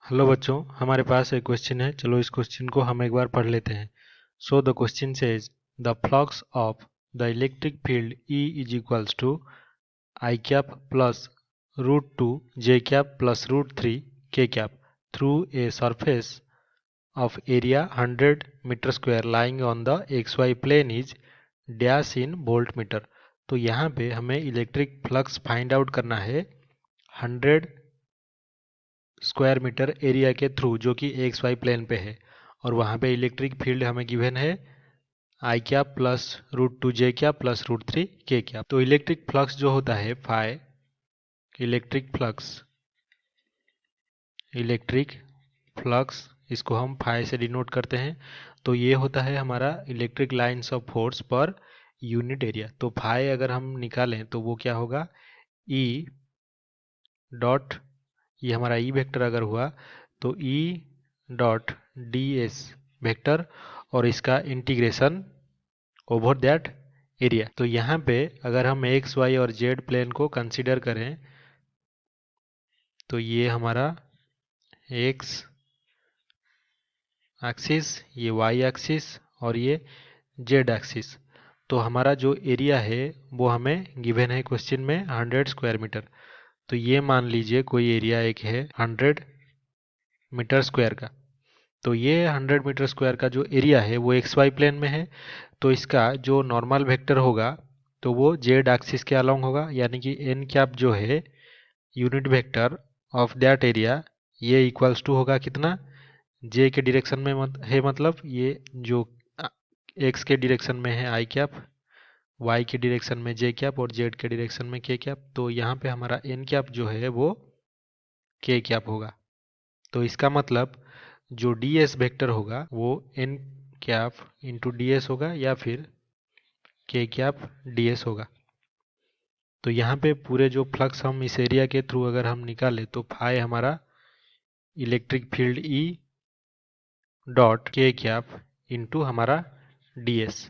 Hello बच्चों, हमारे पास एक क्वेश्चन है। चलो इस क्वेश्चन को हम एक बार पढ़ लेते हैं। So the question says the flux of the electric field E is equals to I cap plus root two J cap plus root three K cap through a surface of area 100 metre square lying on the xy plane is dash in volt metre. तो यहाँ पे हमें electric flux find out करना है 100 square metre area के through, जो कि x y plane पे है। और वहाँ पे इलेक्ट्रिक फील्ड हमें गिवन है आई cap plus root two J cap plus root three K cap. तो इलेक्ट्रिक फ्लक्स जो होता है फाई, इलेक्ट्रिक फ्लक्स इसको हम फाई से डिनोट करते हैं। तो ये होता है हमारा electric lines of force per unit area. तो फाई अगर हम निकालें तो वो क्या होगा, ई डॉट, ये हमारा ई वेक्टर अगर हुआ तो E dot D S vector और इसका इंटीग्रेशन ओवर दैट एरिया। तो यहाँ पे अगर हम एक्स वाई और जेड प्लेन को कंसीडर करें तो ये हमारा एक्स एक्सिस, ये वाई एक्सिस और ये जेड एक्सिस। तो हमारा जो एरिया है वो हमें गिवन है क्वेश्चन में 100 स्क्वायर मीटर। तो ये मान लीजिए कोई एरिया एक है 100 मीटर स्क्वायर का। तो ये 100 मीटर स्क्वायर का जो एरिया है वो एक्स वाई प्लेन में है। तो इसका जो नॉर्मल वेक्टर होगा तो वो जेड एक्सिस के अलोंग होगा, यानी कि एन कैप जो है unit vector of that area, ये इक्वल्स टू होगा कितना, जे के डायरेक्शन में है, मतलब ये जो एक्स के डायरेक्शन में है आई कैप, वाई के डायरेक्शन में जे कैप और जेड के डायरेक्शन में के कैप। तो यहाँ पे हमारा एन कैप जो है वो के कैप होगा। तो इसका मतलब जो डी एस वेक्टर होगा वो n cap into d s होगा या फिर के कैप डी एस होगा। तो यहाँ पे पूरे जो फ्लक्स हम इस एरिया के थ्रू अगर हम निकालें तो फाई हमारा electric field E dot K cap into हमारा डी एस।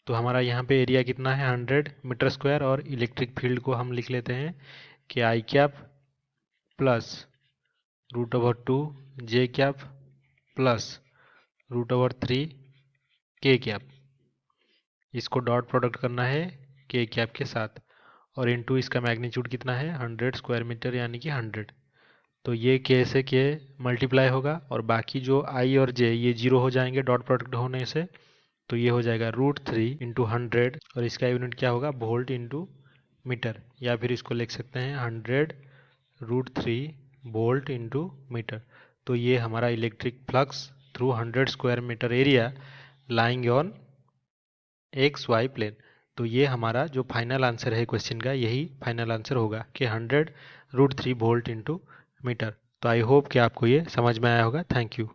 तो हमारा यहाँ पे एरिया कितना है 100 मीटर स्क्वायर और इलेक्ट्रिक फील्ड को हम लिख लेते हैं कि I cap plus root over two J cap plus root over three K cap. इसको डॉट प्रोडक्ट करना है के कैप के साथ और इनटू इसका मैग्नीट्यूड कितना है 100 स्क्वायर मीटर यानी कि 100। तो ये के से के मल्टीप्लाई होगा और बाकी जो आई और जे ये जीरो हो जाएंगे डॉट प्रोडक्ट होने से। तो ये हो जाएगा रूट थ्री इंटू 100 और इसका यूनिट क्या होगा वोल्ट इंटू मीटर, या फिर इसको लिख सकते हैं 100 root three volt into metre. तो ये हमारा electric flux through 100 square metre area lying on x y plane. तो ये हमारा जो फाइनल आंसर है क्वेश्चन का, यही फाइनल आंसर होगा कि 100 root three volt into metre. तो आई होप कि आपको ये समझ में आया होगा। Thank you.